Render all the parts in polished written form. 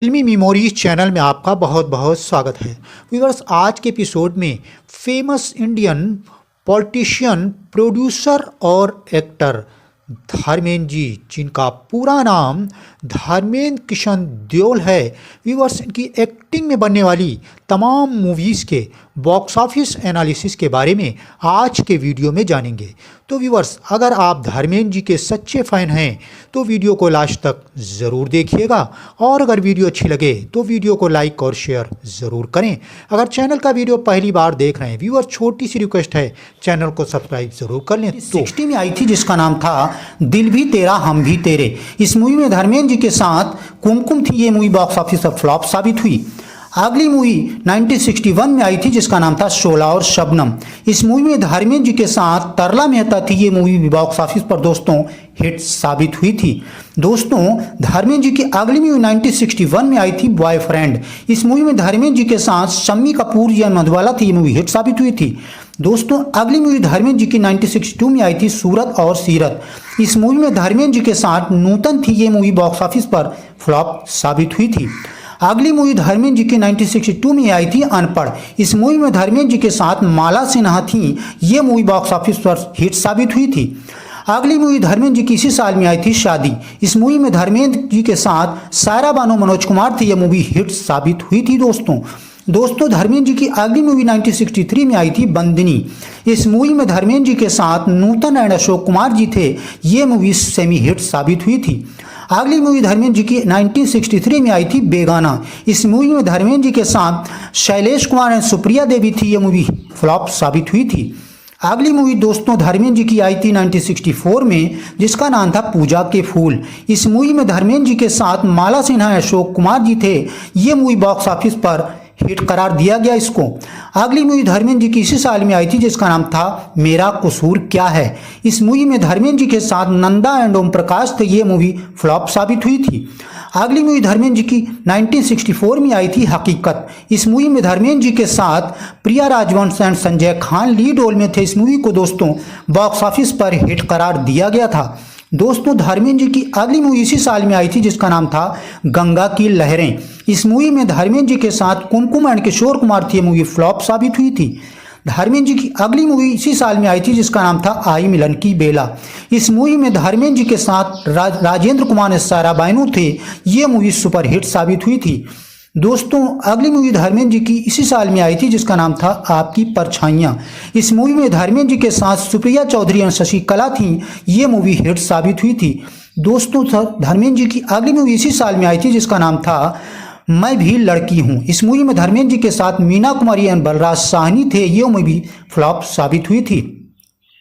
फिल्मी memories channel में आपका बहुत बहुत स्वागत है। व्यूअर्स, आज के एपिसोड में फेमस इंडियन पॉलिटिशियन, प्रोड्यूसर और एक्टर धर्मेंद्र जी, जिनका पूरा नाम धर्मेंद्र किशन देओल है। व्यूअर्स, इनकी एक्टिंग में बनने वाली तमाम मूवीज़ के बॉक्स ऑफिस एनालिसिस के बारे में आज के वीडियो में जानेंगे। तो व्यूअर्स, अगर आप धर्मेंद्र जी के सच्चे फ़ैन हैं तो वीडियो को लास्ट तक ज़रूर देखिएगा, और अगर वीडियो अच्छी लगे तो वीडियो को लाइक और शेयर ज़रूर करें। अगर चैनल का वीडियो पहली बार देख रहे हैं व्यूअर, छोटी सी रिक्वेस्ट है, चैनल को सब्सक्राइब ज़रूर कर लें। 60 में आई थी जिसका नाम था दिल भी तेरा हम भी तेरे। इस मूवी में धर्मेंद्र जी के साथ कुमकुम थी। ये मूवी बॉक्स ऑफिस पर फ्लॉप साबित हुई। अगली मूवी 1961 में आई थी जिसका नाम था शोला और शबनम। इस मूवी में धर्मेंद्र जी के साथ तरला मेहता थी। ये मूवी बॉक्स ऑफिस पर दोस्तों हिट साबित हुई थी। दोस्तों, धर्मेंद्र जी की अगली मूवी 1961 में आई थी बॉयफ्रेंड। इस मूवी में धर्मेंद्र जी के साथ शम्मी कपूर या मधुबाला थी। ये मूवी हिट साबित हुई थी। दोस्तों, अगली मूवी धर्मेंद्र जी की 1962 में आई थी सूरत और सीरत। इस मूवी में धर्मेंद्र जी के साथ नूतन थी। ये मूवी बॉक्स ऑफिस पर फ्लॉप साबित हुई थी। अगली मूवी धर्मेंद्र जी की 1962 में आई थी अनपढ़। इस मूवी में धर्मेंद्र जी के साथ माला सिन्हा थी। ये मूवी बॉक्स ऑफिस पर हिट साबित हुई थी। अगली मूवी धर्मेंद्र जी की इसी साल में आई थी शादी। इस मूवी में धर्मेंद्र जी के साथ सायरा बानो मनोज कुमार थे। यह मूवी हिट साबित हुई थी। दोस्तों, धर्मेंद्र जी की अगली मूवी 1963 में आई थी बंदिनी। इस मूवी में धर्मेंद्र जी के साथ नूतन एंड अशोक कुमार जी थे। ये मूवी सेमी हिट साबित हुई थी। अगली मूवी धर्मेंद्र जी की 1963 में आई थी बेगाना। इस मूवी में धर्मेंद्र जी के साथ शैलेश कुमार एंड सुप्रिया देवी थी। ये मूवी फ्लॉप साबित हुई थी। अगली मूवी दोस्तों धर्मेंद्र जी की आई थी 1964 में, जिसका नाम था पूजा के फूल। इस मूवी में धर्मेंद्र जी के साथ माला सिन्हा अशोक कुमार जी थे। ये मूवी बॉक्स ऑफिस पर हिट करार दिया गया इसको। अगली मूवी धर्मेंद्र जी की इसी साल में आई थी जिसका नाम था मेरा कसूर क्या है। इस मूवी में धर्मेंद्र जी के साथ नंदा एंड ओम प्रकाश थे। ये मूवी फ्लॉप साबित हुई थी। अगली मूवी धर्मेंद्र जी की 1964 में आई थी हकीकत। इस मूवी में धर्मेंद्र जी के साथ Priya Rajvansh and Sanjay Khan lead role में थे। इस मूवी को दोस्तों बॉक्स ऑफिस पर हिट करार दिया गया था। दोस्तों, धर्मेंद्र जी की अगली मूवी इसी साल में आई थी जिसका नाम था गंगा की लहरें। इस मूवी में धर्मेंद्र जी के साथ कुमकुम एंड किशोर कुमार थी। मूवी फ्लॉप साबित हुई थी। धर्मेंद्र जी की अगली मूवी इसी साल में आई थी जिसका नाम था आई मिलन की बेला। इस मूवी में धर्मेंद्र जी के साथ राजेंद्र कुमार एंड सायरा बानो थे। ये मूवी सुपर हिट साबित हुई थी। दोस्तों, अगली मूवी धर्मेंद्र जी की इसी साल में आई थी जिसका नाम था आपकी परछाइयाँ। इस मूवी में धर्मेंद्र जी के साथ सुप्रिया चौधरी और शशि कला थी। ये मूवी हिट साबित हुई थी। दोस्तों, धर्मेंद्र जी की अगली मूवी इसी साल में आई थी जिसका नाम था मैं भी लड़की हूँ। इस मूवी में धर्मेंद्र जी के साथ मीना कुमारी एंड बलराज साहनी थे। ये मूवी फ्लॉप साबित हुई थी।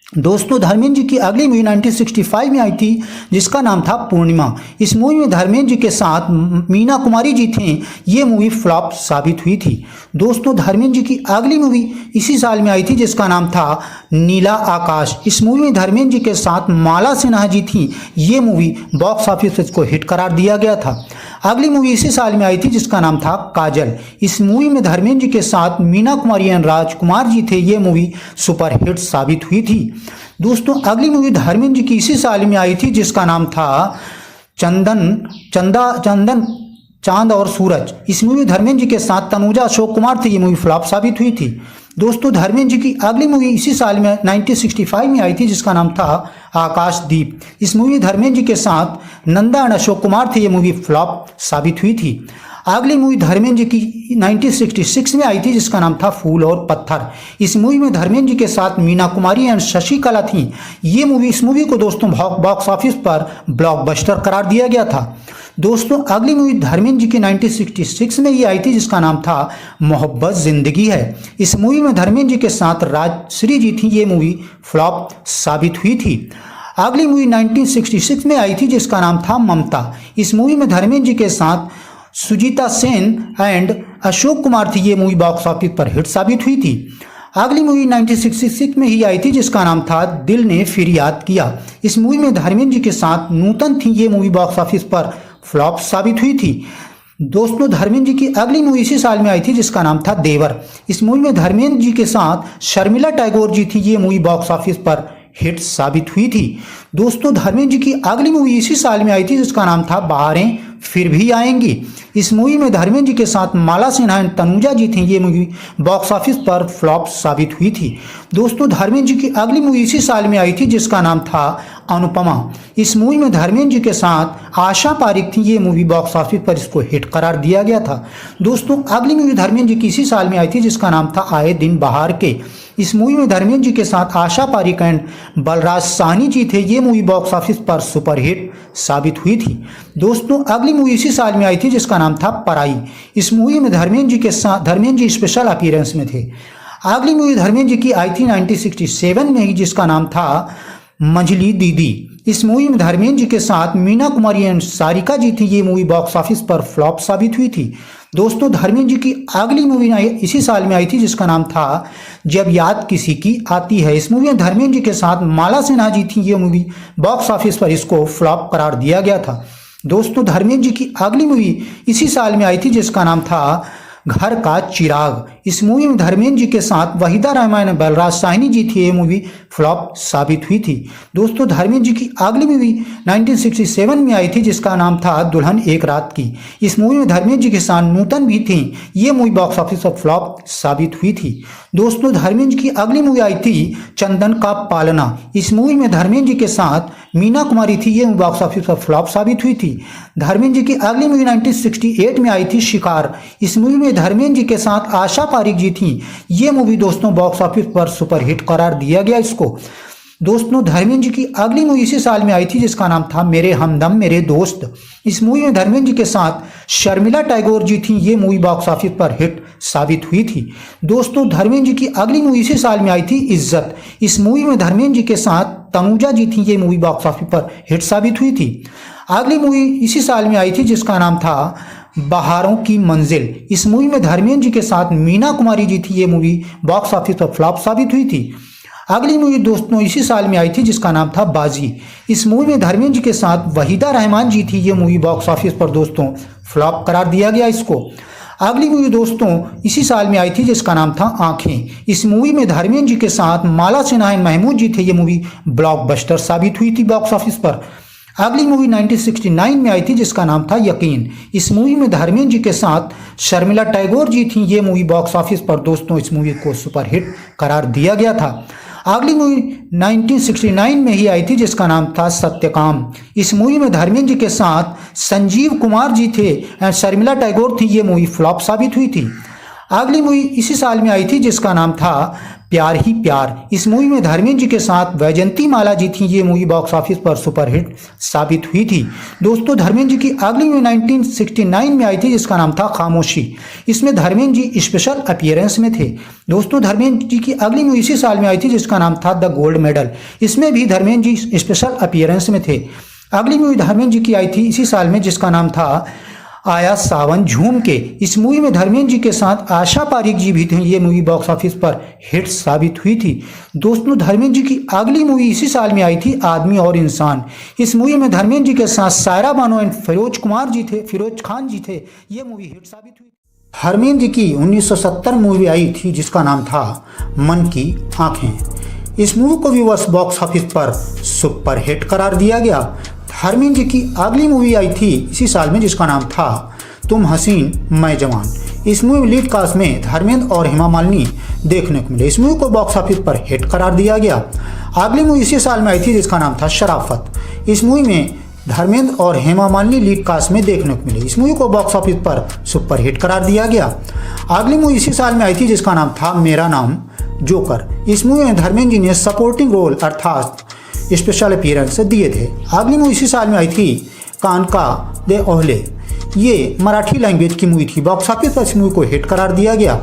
दोस्तों, धर्मेंद्र जी की अगली मूवी 1965 में आई थी जिसका नाम था पूर्णिमा। इस मूवी में धर्मेंद्र जी के साथ मीना कुमारी जी थे। ये मूवी फ्लॉप साबित हुई थी। दोस्तों, धर्मेंद्र जी की अगली मूवी इसी साल में आई थी जिसका नाम था नीला आकाश। इस मूवी में धर्मेंद्र जी के साथ माला सिन्हा जी थी। ये मूवी बॉक्स ऑफिस को हिट करार दिया गया था। अगली मूवी इसी साल में आई थी जिसका नाम था काजल। इस मूवी में धर्मेंद्र जी के साथ मीना कुमारी एंड राजकुमार जी थे। ये मूवी सुपर हिट साबित हुई थी। दोस्तों, अगली मूवी धर्मेंद्र जी की इसी साल में आई थी जिसका नाम था चंदन चांद और सूरज। इस मूवी धर्मेंद्र जी के साथ तनुजा अशोक कुमार थे। ये मूवी फ्लॉप साबित हुई थी। दोस्तों, धर्मेंद्र जी की अगली मूवी इसी साल में 1965 में आई थी जिसका नाम था आकाशदीप। इस मूवी धर्मेंद्र जी के साथ नंदा एंड अशोक कुमार थे। ये मूवी फ्लॉप साबित हुई थी। अगली मूवी धर्मेंद्र जी की 1966 में आई थी जिसका नाम था फूल और पत्थर। इस मूवी में धर्मेंद्र जी के साथ मीना कुमारी एंड शशि कला थी। इस मूवी को दोस्तों बॉक्स ऑफिस पर ब्लॉकबस्टर करार दिया गया था। दोस्तों, अगली मूवी धर्मेंद्र जी की 1966 में ही आई थी जिसका नाम था मोहब्बत जिंदगी है। इस मूवी में धर्मेंद्र जी के साथ राजश्री जी थी। ये मूवी फ्लॉप साबित हुई थी। अगली मूवी 1966 में आई थी जिसका नाम था ममता। इस मूवी में धर्मेंद्र जी के साथ सुजीता सेन एंड अशोक कुमार थी। ये मूवी बॉक्स ऑफिस पर हिट साबित हुई थी। अगली मूवी 1966 में ही आई थी जिसका नाम था दिल ने फिर याद किया। इस मूवी में धर्मेंद्र जी के साथ नूतन थी। ये मूवी बॉक्स ऑफिस पर फ्लॉप साबित हुई थी। दोस्तों, धर्मेंद्र जी की अगली मूवी इसी साल में आई थी जिसका नाम था देवर। इस मूवी में धर्मेंद्र जी के साथ शर्मिला टैगोर जी थी। ये मूवी बॉक्स ऑफिस पर हिट साबित हुई थी। दोस्तों, धर्मेंद्र जी की अगली मूवी इसी साल में आई थी जिसका नाम था बहारें फिर भी आएंगी। इस मूवी में धर्मेंद्र जी के साथ माला सिन्हा एंड तनुजा जी थी। ये मूवी बॉक्स ऑफिस पर फ्लॉप साबित हुई थी। दोस्तों धर्मेंद्र जी की अगली मूवी इसी साल में आई थी जिसका नाम था अनुपमा। इस मूवी में धर्मेंद्र जी के साथ आशा पारिक थी। ये मूवी बॉक्स ऑफिस पर इसको हिट करार दिया गया था। दोस्तों अगली मूवी धर्मेंद्र जी की इसी साल में आई थी जिसका नाम था आए दिन बहार के। इस मूवी में धर्मेंद्र जी के साथ आशा पारिक एंड बलराज साहनी जी थे। ये मूवी बॉक्स ऑफिस पर सुपरहिट साबित हुई थी। दोस्तों अगली मूवी इसी साल में आई थी जिसका नाम था पराई। इस मूवी में धर्मेंद्र जी के साथ धर्मेंद्र जी स्पेशल अपीयरेंस में थे। अगली मूवी धर्मेंद्र जी की आई थी 1967 में ही जिसका नाम था मंझली दीदी। इस मूवी में धर्मेंद्र जी के साथ मीना कुमारी एंड सारिका जी थी। ये मूवी बॉक्स ऑफिस पर फ्लॉप साबित हुई थी। दोस्तों धर्मेंद्र जी की अगली मूवी इसी साल में आई थी जिसका नाम था जब याद किसी की आती है। इस मूवी में धर्मेंद्र जी के साथ माला सिन्हा जी थी। ये मूवी बॉक्स ऑफिस पर इसको फ्लॉप करार दिया गया था। दोस्तों धर्मेंद्र जी की अगली मूवी इसी साल में आई थी जिसका नाम था घर का चिराग। इस मूवी में धर्मेंद्र जी के साथ वहीदा रहमान बलराज साहनी जी थी। ये मूवी फ्लॉप साबित हुई थी। दोस्तों धर्मेंद्र जी की अगली मूवी 1967 में आई थी जिसका नाम था दुल्हन एक रात की। इस मूवी में धर्मेंद्र जी के साथ नूतन भी थी। ये मूवी बॉक्स ऑफिस पर फ्लॉप साबित हुई थी। दोस्तों धर्मेंद्र जी की अगली मूवी आई थी चंदन का पालना। इस मूवी में धर्मेंद्र जी के साथ मीना कुमारी थी। ये मूवी बॉक्स ऑफिस पर फ्लॉप साबित हुई थी। धर्मेंद्र जी की अगली मूवी 1968 में आई थी शिकार। इस मूवी में धर्मेंद्र जी के साथ आशा पारिक जी थी। ये मूवी दोस्तों बॉक्स ऑफिस पर सुपरहिट करार दिया गया इसको। दोस्तों धर्मेंद्र जी की अगली मूवी इसी साल में आई थी जिसका नाम था मेरे हमदम मेरे दोस्त। इस मूवी में धर्मेंद्र जी के साथ शर्मिला टैगोर जी थी। ये मूवी बॉक्स ऑफिस पर हिट साबित हुई थी। दोस्तों धर्मेंद्र जी की अगली मूवी इसी साल में आई थी इज्जत। इस मूवी में धर्मेंद्र जी के साथ तनुजा जी थी। ये मूवी बॉक्स ऑफिस पर हिट साबित हुई थी। अगली मूवी इसी साल में आई थी जिसका नाम था बहारों की मंजिल। इस मूवी में धर्मेंद्र जी के साथ मीना कुमारी जी थी। ये मूवी बॉक्स ऑफिस पर फ्लॉप साबित हुई थी। अगली मूवी दोस्तों इसी साल में आई थी जिसका नाम था बाजी। इस मूवी में धर्मेंद्र जी के साथ वहीदा रहमान जी थी। ये मूवी बॉक्स ऑफिस पर दोस्तों फ्लॉप करार दिया गया इसको। अगली मूवी दोस्तों इसी साल में आई थी जिसका नाम था आंखें। इस मूवी में धर्मेंद्र जी के साथ माला सिन्हा एंड महमूद जी थे। ये मूवी ब्लॉकबस्टर साबित हुई थी बॉक्स ऑफिस पर। अगली मूवी 1969 में आई थी जिसका नाम था यकीन। इस मूवी में धर्मेंद्र जी के साथ शर्मिला टैगोर जी थी। ये मूवी बॉक्स ऑफिस पर दोस्तों इस मूवी को सुपरहिट करार दिया गया था। अगली मूवी 1969 में ही आई थी जिसका नाम था सत्यकाम। इस मूवी में धर्मेंद्र जी के साथ संजीव कुमार जी थे एंड शर्मिला टैगोर थी। ये मूवी फ्लॉप साबित हुई थी। अगली मूवी इसी साल में आई थी जिसका नाम था प्यार ही प्यार। इस मूवी में धर्मेंद्र जी के साथ वैजंती माला जी थी। ये मूवी बॉक्स ऑफिस पर सुपरहिट साबित हुई थी। दोस्तों धर्मेंद्र जी की अगली मूवी 1969 में आई थी जिसका नाम था खामोशी। इसमें धर्मेंद्र जी स्पेशल अपीयरेंस में थे। दोस्तों धर्मेंद्र जी की अगली मूवी इसी साल में आई थी जिसका नाम था द गोल्ड मेडल। इसमें भी धर्मेंद्र जी स्पेशल अपीयरेंस में थे। अगली मूवी धर्मेंद्र जी की आई थी इसी साल में जिसका नाम था आया सावन झूम के। इस मूवी में धर्मेंद्र जी के साथ आशा पारिक जी भी थे। ये मूवी बॉक्स ऑफिस पर हिट साबित हुई थी। दोस्तों धर्मेंद्र जी की अगली मूवी इसी साल में आई थी आदमी और इंसान। इस मूवी में धर्मेंद्र जी के साथ सायरा बानो एंड फिरोज खान जी थे। ये मूवी हिट साबित हुई। धर्मेंद्र जी की 1970 मूवी आई थी जिसका नाम था मन की आंखें। इस मूवी को व्यूअर्स बॉक्स ऑफिस पर सुपर हिट करार दिया गया। धर्मेंद्र जी की अगली मूवी आई थी इसी साल में जिसका नाम था तुम हसीन मैं जवान। इस मूवी लीड कास्ट में धर्मेंद्र और हेमा मालिनी देखने को मिले। इस मूवी को बॉक्स ऑफिस पर हिट करार दिया गया। अगली मूवी इसी साल में आई थी जिसका नाम था शराफत। इस मूवी में धर्मेंद्र और हेमा मालिनी लीड कास्ट में देखने को मिले। इस मूवी को बॉक्स ऑफिस पर सुपर हिट करार दिया गया। अगली मूवी इसी साल में आई थी जिसका नाम था मेरा नाम जोकर। इस मूवी में धर्मेंद्र जी ने सपोर्टिंग रोल अर्थात स्पेशल अपीयरेंस दिए थे। अगली मूवी इसी साल में आई थी कानका दे ओहले। ये मराठी लैंग्वेज की मूवी थी। बॉक्स ऑफिस पर इस मूवी को हिट करार दिया गया।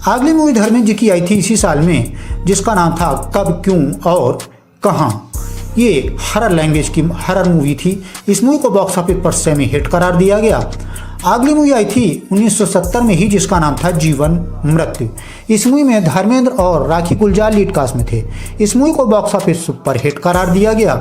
अगली मूवी धर्मेंद्र जी की आई थी इसी साल में जिसका नाम था कब क्यों और कहाँ। ये हरर लैंग्वेज की हरर मूवी थी। इस मूवी को बॉक्स ऑफिस पर सेमी हिट करार दिया गया। अगली मूवी आई थी 1970 में ही जिसका नाम था जीवन मृत्यु। इस मूवी में धर्मेंद्र और राखी गुलजार लीड कास्ट में थे। इस मूवी को बॉक्स ऑफिस सुपर हिट करार दिया गया।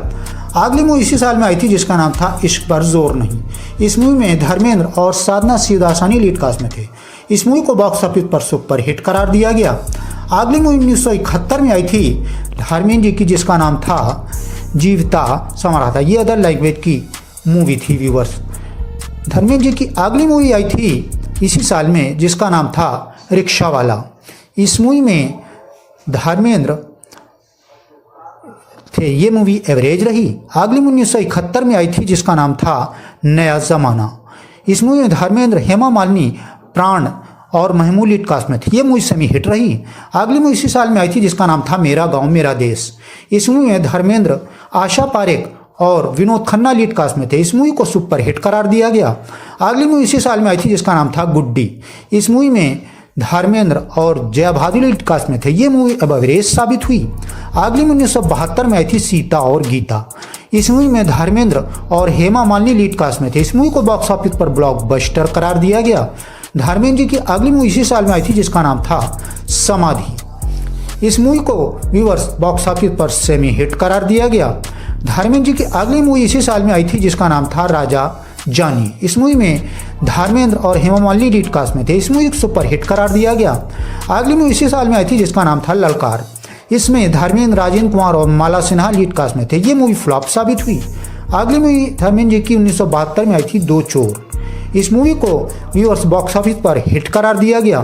अगली मूवी इसी साल में आई थी जिसका नाम था इश्क पर जोर नहीं। इस मूवी में धर्मेंद्र और साधना शिवदासानी लीड कास्ट में थे। इस मूवी को बॉक्स ऑफिस पर सुपर हिट करार दिया गया। अगली मूवी 1971 में आई थी धर्मेंद्र जी की जिसका नाम था जीवता समराता। ये अदर लैंग्वेज की मूवी थी व्यूअर्स। धर्मेंद्र जी की अगली मूवी आई थी इसी साल में जिसका नाम था रिक्शा वाला। इस मूवी में धर्मेंद्र थे, ये मूवी एवरेज रही। अगली मूवी 1971 में आई थी जिसका नाम था नया ज़माना। इस मूवी में धर्मेंद्र, हेमा मालिनी, प्राण और महमूद लीड कास्ट में थे, ये मूवी सेमी हिट रही। अगली मूवी इसी साल में आई थी जिसका नाम था मेरा गांव मेरा देश। इस मूवी में धर्मेंद्र, आशा पारेख और विनोद खन्ना लीड कास्ट में थे। इस मूवी को सुपर हिट करार दिया गया। अगली मूवी इसी साल में आई थी जिसका नाम था गुड्डी। इस मूवी में धर्मेंद्र और जया भादुरी लीड कास्ट में थे, ये मूवी अब एवरेज साबित हुई। अगली मूवी 1972 में आई थी सीता और गीता। इस मूवी में धर्मेंद्र और हेमा मालिनी लीड कास्ट में थे। इस मूवी को बॉक्स ऑफिस पर ब्लॉकबस्टर करार दिया गया। धर्मेंद्र जी की अगली मूवी इसी साल में आई थी जिसका नाम था समाधि। इस मूवी को व्यूअर्स बॉक्स ऑफिस पर सेमी हिट करार दिया गया। धर्मेंद्र जी की अगली मूवी इसी साल में आई थी जिसका नाम था राजा जानी। इस मूवी में धर्मेंद्र और हेमा मालिनी लीड कास्ट में थे। इस मूवी को सुपर हिट करार दिया गया। अगली मूवी इसी साल में आई थी जिसका नाम था ललकार। इसमें धर्मेंद्र, राजेंद्र कुमार और माला सिन्हा लीड कास्ट में थे, ये मूवी फ्लॉप साबित हुई। अगली मूवी धर्मेंद्र जी की 1972 में आई थी दो चोर। इस मूवी को व्यूअर्स बॉक्स ऑफिस पर हिट करार दिया गया।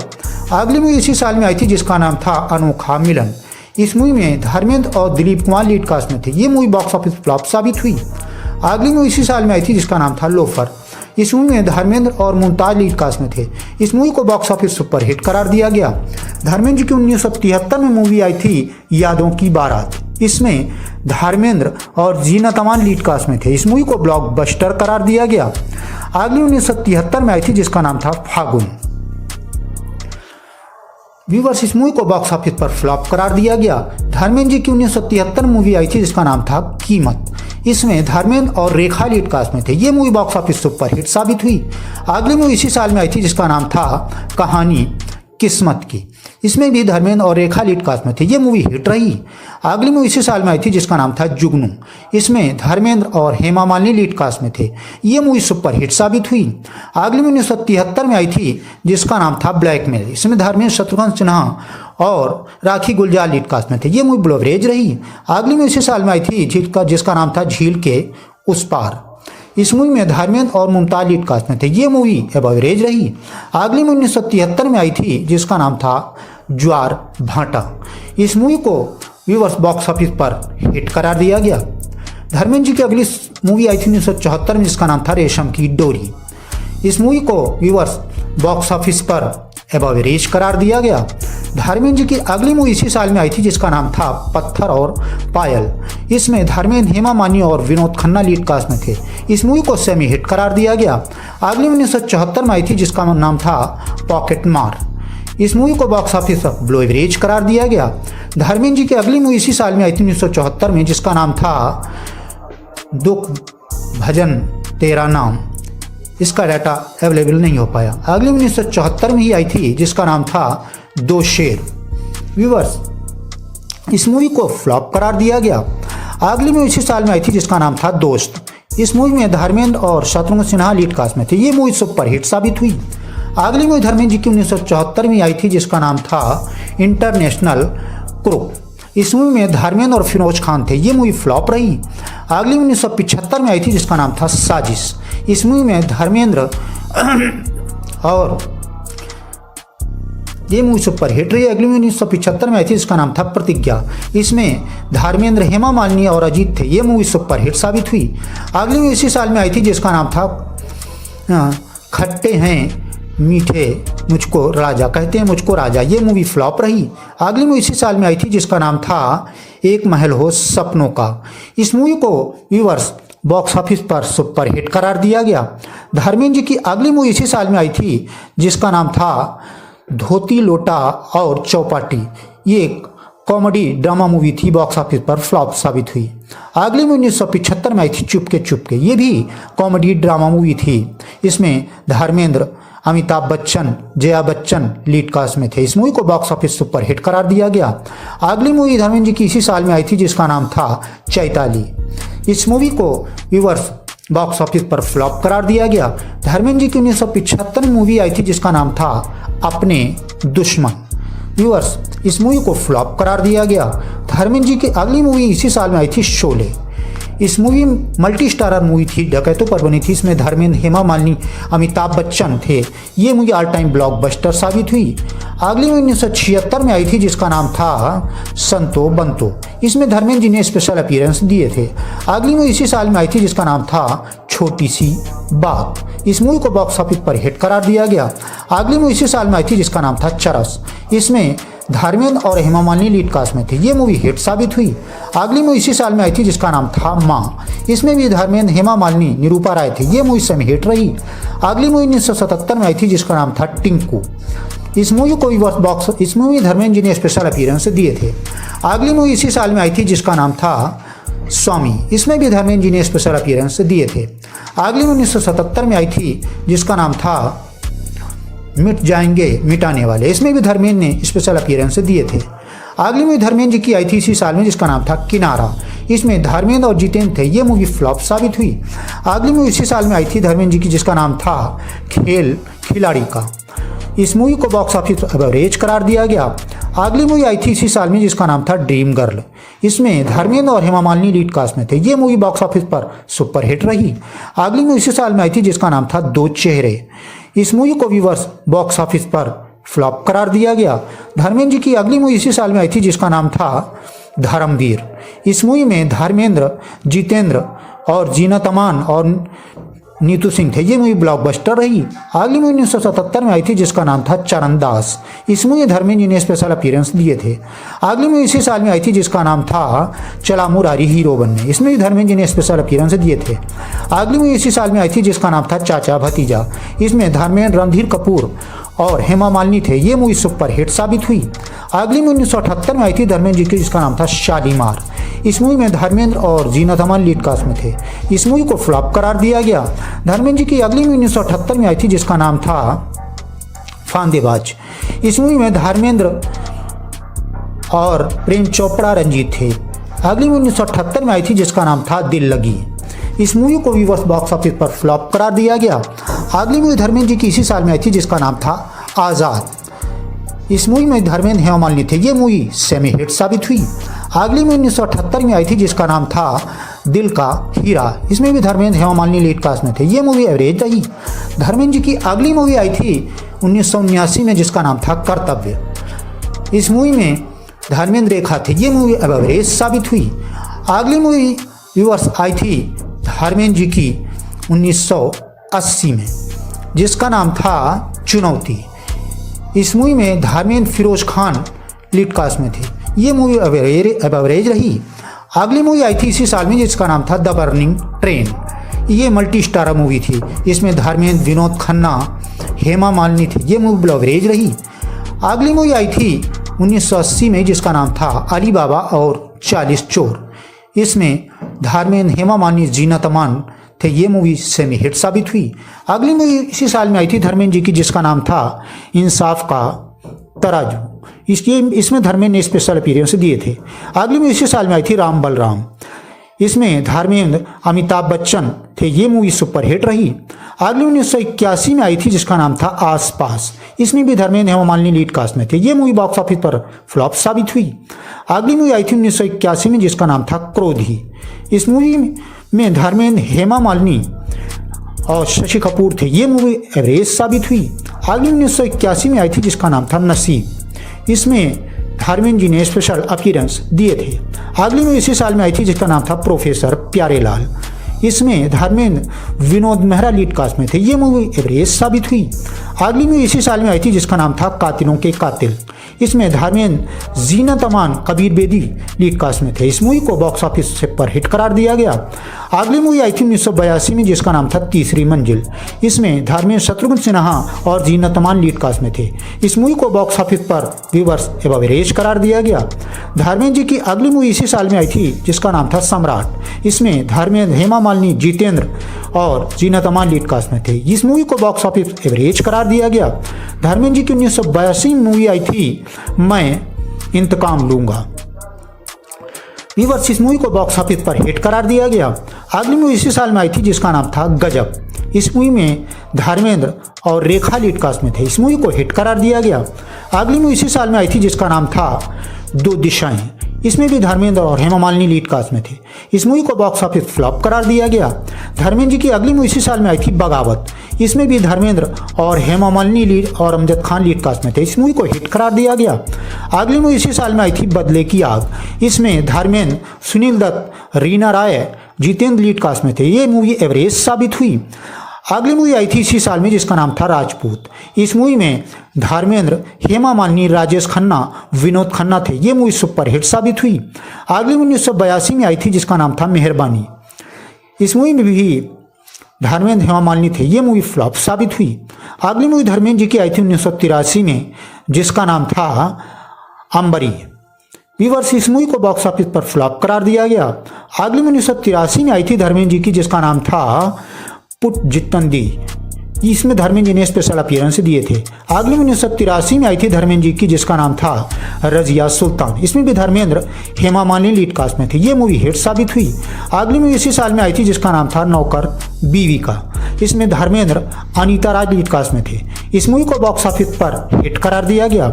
अगली मूवी इसी साल में आई थी जिसका नाम था अनोखा मिलन। इस मूवी में धर्मेंद्र और दिलीप कुमार लीड कास्ट में थे, ये मूवी बॉक्स ऑफिस फ्लॉप साबित हुई। अगली मूवी इसी साल में आई थी जिसका नाम था लोफर। इस मूवी में धर्मेंद्र और मुमताज लीड कास्ट में थे। इस मूवी को बॉक्स ऑफिस सुपर हिट करार दिया गया। धर्मेंद्र जी की 1973 में मूवी आई थी यादों की बारात। इसमें धर्मेंद्र और जीनत अमान लीड कास्ट में थे। इस मूवी को ब्लॉकबस्टर करार दिया गया। अगली 1973 में आई थी जिसका नाम था फागुन। व्यूअर्स इस मूवी को बॉक्स ऑफिस पर फ्लॉप करार दिया गया। धर्मेंद्र जी की 1973 मूवी आई थी जिसका नाम था कीमत। इसमें धर्मेंद्र और रेखा लीड कास्ट में थे, ये movie box office super hit साबित हुई। अगली मूवी इसी साल में आई थी जिसका नाम था कहानी किस्मत की। इसमें भी धर्मेंद्र और रेखा लीड कास्ट में थे, ये मूवी हिट रही। अगली मूवी इसी साल में आई थी जिसका नाम था जुगनू। इसमें धर्मेंद्र और हेमा मालिनी लीड कास्ट में थे, ये मूवी सुपर हिट साबित हुई। अगली मूवी 1973 में आई थी जिसका नाम था ब्लैकमेल। इसमें धर्मेंद्र, शत्रुघ्न सिन्हा और राखी गुलजार लीड कास्ट में थे, ये मूवी एवरेज रही। अगली मूवी इसी साल में आई थी जिसका नाम था झील के उस पार। इस मूवी में धर्मेंद्र और मुमताज लीड कास्ट में थे, ये मूवी एवरेज रही। अगली मूवी 1973 में आई थी जिसका नाम था ज्वार भाटा। इस मूवी को व्यूअर्स बॉक्स ऑफिस पर हिट करार दिया गया। धर्मेंद्र जी की अगली मूवी आई थी 1974 में जिसका नाम था रेशम की डोरी। इस मूवी को व्यूअर्स बॉक्स ऑफिस पर एवरेज करार दिया गया। धर्मेंद्र जी की अगली मूवी इसी साल में आई थी जिसका नाम था पत्थर और पायल। इसमें धर्मेंद्र, हेमा मालिनी और विनोद खन्ना लीड कास्ट में थे। इस मूवी को सेमी हिट करार दिया गया। अगली 1974 में आई थी जिसका नाम था पॉकेट मार। इस मूवी को बॉक्स ऑफिस पर ब्लो एवरेज करार दिया गया। धर्मेंद्र जी की अगली मूवी इसी साल में आई थी 1974 में जिसका नाम था दुख भजन तेरा नाम। इसका डाटा अवेलेबल नहीं हो पाया। अगली 1974 में ही आई थी जिसका नाम था दो शेर। व्यूअर्स इस मूवी को फ्लॉप करार दिया गया। अगली मूवी इसी साल में आई थी जिसका नाम था दोस्त। इस मूवी में धर्मेंद्र और शत्रुघ्न सिन्हा लीड कास्ट में थे, ये मूवी सुपर हिट साबित हुई। अगली मूवी धर्मेंद्र जी की 1974 में आई थी जिसका नाम था इंटरनेशनल क्रो। इस मूवी में धर्मेंद्र और फिरोज खान थे, ये मूवी फ्लॉप रही। अगली 1975 में आई थी जिसका नाम था साजिश। इस मूवी में धर्मेंद्र और ये मूवी सुपर हिट रही। अगली मूवी 1975 में आई थी जिसका नाम था प्रतिज्ञा। इसमें धर्मेंद्र, हेमा मालिनी और अजीत थे, ये मूवी सुपर हिट साबित हुई। अगली मूवी इसी साल में आई थी जिसका नाम था खट्टे हैं मीठे मुझको राजा कहते हैं मुझको राजा, ये मूवी फ्लॉप रही। अगली मूवी इसी साल में आई थी जिसका नाम था एक महल हो सपनों का। इस मूवी को व्यूअर्स बॉक्स ऑफिस पर सुपर हिट करार दिया गया। धर्मेंद्र जी की अगली मूवी इसी साल में आई थी जिसका नाम था धोती लोटा और चौपाटी। ये एक कॉमेडी ड्रामा मूवी थी, बॉक्स ऑफिस पर फ्लॉप साबित हुई। अगली मूवी 1975 में आई थी चुपके चुपके, ये भी कॉमेडी ड्रामा मूवी थी। इसमें धर्मेंद्र, अमिताभ बच्चन, जया बच्चन लीड कास्ट में थे। इस मूवी को बॉक्स ऑफिस सुपर हिट करार दिया गया। अगली मूवी धर्मेंद्र जी की इसी साल में आई थी जिसका नाम था चैताली। इस मूवी को व्यूअर्स बॉक्स ऑफिस पर फ्लॉप करार दिया गया। धर्मेंद्र जी की 1975 मूवी आई थी जिसका नाम था अपने दुश्मन। व्यूअर्स इस मूवी को फ्लॉप करार दिया गया। धर्मेंद्र जी की अगली मूवी इसी साल में आई थी शोले। इस मूवी मल्टी स्टारर मूवी थी, डकैतों पर बनी थी। इसमें धर्मेंद्र, हेमा मालिनी, अमिताभ बच्चन थे। ये मूवी ऑल टाइम ब्लॉकबस्टर साबित हुई। अगली मूवी 1976 में आई थी जिसका नाम था संतो बंतो। इसमें धर्मेंद्र जी ने स्पेशल अपीयरेंस दिए थे। अगली मूवी इसी साल में आई थी जिसका नाम था छोटी सी बात। इस मूवी को बॉक्स ऑफिस पर हिट करार दिया गया। अगली मूवी इसी साल में आई थी जिसका नाम था चरस। इसमें धर्मेंद्र और हेमा मालिनी लीड कास्ट में थे। ये मूवी हिट साबित हुई। अगली मूवी इसी साल में आई थी जिसका नाम था माँ। इसमें भी धर्मेंद्र, हेमा मालिनी, निरूपा राय थे। ये मूवी सेमी हिट रही। अगली मूवी 1977 में आई थी जिसका नाम था टिंकू। इस मूवी धर्मेंद्र जी ने स्पेशल अपीयरेंस दिए थे। अगली मूवी इसी साल में आई थी जिसका नाम था स्वामी। इसमें भी धर्मेंद्र जी ने स्पेशल अपीयरेंस दिए थे। अगली मूवी 1977 में आई थी जिसका नाम था मिट जाएंगे मिटाने वाले। इसमें भी धर्मेंद्र ने स्पेशल अपीयरेंस दिए थे। अगली मूवी धर्मेंद्र जी की आई थी इसी साल में जिसका नाम था किनारा। इसमें धर्मेंद्र और जितेंद्र थे। ये मूवी फ्लॉप साबित हुई। अगली मूवी इसी साल में आई थी धर्मेंद्र जी की जिसका नाम था खेल खिलाड़ी का। इस मूवी को बॉक्स ऑफिस एवरेज करार दिया गया। अगली मूवी आई थी इसी साल में जिसका नाम था ड्रीम गर्ल। इसमें धर्मेंद्र और हेमा मालिनी लीड कास्ट में थे। ये मूवी बॉक्स ऑफिस पर सुपर हिट रही। अगली मूवी इसी साल में आई थी जिसका नाम था दो चेहरे। इस मूवी को व्यूअर्स बॉक्स ऑफिस पर फ्लॉप करार दिया गया। धर्मेंद्र जी की अगली मूवी इसी साल में आई थी जिसका नाम था धर्मवीर। इस मूवी में धर्मेंद्र, जितेंद्र और जीनत अमान और नीतू सिंह थे। ये मूवी ब्लॉकबस्टर रही। अगली मूवी 1977 में आई थी जिसका नाम था चरणदास। इस मूवी धर्मेंद्र जी ने स्पेशल अपीयरेंस दिए थे। अगली मूवी इसी साल में आई थी जिसका नाम था चला मुरारी हीरो बनने। इसमें भी धर्मेंद्र जी ने स्पेशल अपीयरेंस दिए थे। अगली मूवी इसी साल में आई थी जिसका नाम था चाचा भतीजा। इसमें धर्मेंद्र, रणधीर कपूर और हेमा मालिनी थे। ये मूवी सुपर हिट साबित हुई। अगली मूवी 1978 में आई थी धर्मेंद्र जी की जिसका नाम था शालीमार। इस मूवी में धर्मेंद्र और जीनत अमान लीड कास्ट में थे। इस मूवी को फ्लॉप करार दिया गया। धर्मेंद्र जी की अगली मूवी 1978 में आई थी जिसका नाम था फांदेबाज। इस मूवी में धर्मेंद्र और प्रेम चोपड़ा रंजीत थे। अगली मूवी 1978 में आई थी जिसका नाम था दिल लगी। इस मूवी को व्यूअर्स बॉक्स ऑफिस पर फ्लॉप करार दिया गया। अगली मूवी धर्मेंद्र जी की इसी साल में आई थी जिसका नाम था आज़ाद। इस मूवी में धर्मेंद्र, हेमा मालिनी थे। ये मूवी सेमी हिट साबित हुई। अगली मूवी 1978 में आई थी जिसका नाम था दिल का हीरा। इसमें भी धर्मेंद्र, हेमा मालिनी लीड कास्ट में थे। ये मूवी एवरेज रही। धर्मेंद्र जी की अगली मूवी आई थी 1979 में जिसका नाम था कर्तव्य। इस मूवी में धर्मेंद्र रेखा थे। ये मूवी एवरेज साबित हुई। अगली मूवी व्यूअर्स आई थी धर्मेंद्र जी की 1980 में जिसका नाम था चुनौती। इस मूवी में धर्मेंद्र, फिरोज खान लीड कास्ट में थे। ये मूवी एवरेज रही। अगली मूवी आई थी इसी साल में जिसका नाम था द बर्निंग ट्रेन। ये मल्टी स्टारर मूवी थी। इसमें धर्मेंद्र, विनोद खन्ना, हेमा मालिनी थी। ये मूवी एवरेज रही। अगली मूवी आई थी 1980 में जिसका नाम था अली बाबा और 40 चोर। इसमें धर्मेंद्र, हेमा मालिनी, जीनत अमान थे। ये मूवी सेमी हिट साबित हुई। अगली मूवी इसी साल में आई थी धर्मेंद्र जी की जिसका नाम था इंसाफ का तराजू। इसमें धर्मेंद्र ने स्पेशल अपीयरेंस दिए थे। अगली मूवी इसी साल में आई थी राम बलराम। इसमें धर्मेंद्र, अमिताभ बच्चन थे। ये मूवी सुपर हिट रही। अगली 1981 में आई थी जिसका नाम था आस पास। इसमें भी धर्मेंद्र, हेमा मालिनी लीड कास्ट में थे। ये मूवी बॉक्स ऑफिस पर फ्लॉप साबित हुई। अगली मूवी आई थी 1981 में जिसका नाम था क्रोधी। इस मूवी में धर्मेंद्र, हेमा मालिनी और शशि कपूर थे। ये मूवी एवरेज साबित हुई। अगली 1981 में आई थी जिसका नाम था नसीब। इसमें धर्मेंद्र जी ने स्पेशल अपीयरेंस दिए थे। अगली मूवी इसी साल में आई थी जिसका नाम था प्रोफेसर प्यारेलाल। इसमें धर्मेंद्र, विनोद मेहरा लीड कास्ट में थे। ये मूवी एवरेज साबित हुई। अगली मूवी इसी साल में आई थी जिसका नाम था कातिलों के कातिल। इसमें धर्मेंद्र, जीनत अमान, कबीर बेदी लीड कास्ट में थे। इस मूवी को बॉक्स ऑफिस पर हिट करार दिया गया। अगली मूवी आई थी 1982 में जिसका नाम था तीसरी मंजिल। इसमें धर्मेंद्र, शत्रुघ्न सिन्हा और जीनत अमान लीड कास्ट में थे। इस मूवी को बॉक्स ऑफिस पर व्यूअर्स एवरेज करार दिया गया। धर्मेंद्र जी की अगली मूवी इसी साल में आई थी जिसका नाम था सम्राट। इसमें धर्मेंद्र, हेमा मालिनी, जितेंद्र और जीनत अमान लीड कास्ट में थे। इस मूवी को बॉक्स ऑफिस एवरेज करार दिया गया। धर्मेंद्र जी की 1982 मूवी आई थी मैं इंतकाम लूंगा। व्यूअर्स इस मूवी को बॉक्स ऑफिस पर हिट करार दिया गया। अगली मूवी इसी साल में आई थी जिसका नाम था गजब। इस मूवी में धर्मेंद्र और रेखा लीड कास्ट में थे। इस मूवी को हिट करार दिया गया। अगली मूवी इसी साल में आई थी जिसका नाम था दो दिशाएं। इसमें भी धर्मेंद्र और हेमा मालिनी लीड कास्ट में थे। इस मूवी को बॉक्स ऑफिस फ्लॉप करार दिया गया। धर्मेंद्र जी की अगली मूवी इसी साल में आई थी बगावत। इसमें भी धर्मेंद्र और हेमा मालिनी लीड और अमजद खान लीड कास्ट में थे। इस मूवी को हिट करार दिया गया। अगली मूवी इसी साल में आई थी बदले की आग। इसमें धर्मेंद्र, सुनील दत्त, रीना राय, जितेंद्र लीड कास्ट में थे। ये मूवी एवरेज साबित हुई। अगली मूवी आई थी इसी साल में जिसका नाम था राजपूत। इस मूवी में धर्मेंद्र, हेमा मालिनी, राजेश खन्ना, विनोद खन्ना थे। ये मूवी सुपरहिट साबित हुई। अगली मूवी 1982 में आई थी जिसका नाम था मेहरबानी। इस मूवी में भी धर्मेंद्र, हेमा मालिनी थे। ये मूवी फ्लॉप साबित हुई। अगली मूवी धर्मेंद्र जी की आई थी 1983 में जिसका नाम था अंबरी। व्यूअर्स, इस मूवी को बॉक्स ऑफिस पर फ्लॉप करार दिया गया। अगली मूवी 1983 में आई थी धर्मेंद्र जी की जिसका नाम था पुट जितंदी। इसमें धर्मेंद्र जी ने स्पेशल अपीयरेंस दिए थे। अगली मूवी 1983 में आई थी धर्मेंद्र जी की जिसका नाम था रजिया सुल्तान। इसमें भी धर्मेंद्र, हेमा मालिनी लीड कास्ट में थे। ये मूवी हिट साबित हुई। अगली मूवी इसी साल में आई थी जिसका नाम था नौकर बीवी का। इसमें धर्मेंद्र, अनीता राज लीड कास्ट में थे। इस मूवी को बॉक्स ऑफिस पर हिट करार दिया गया।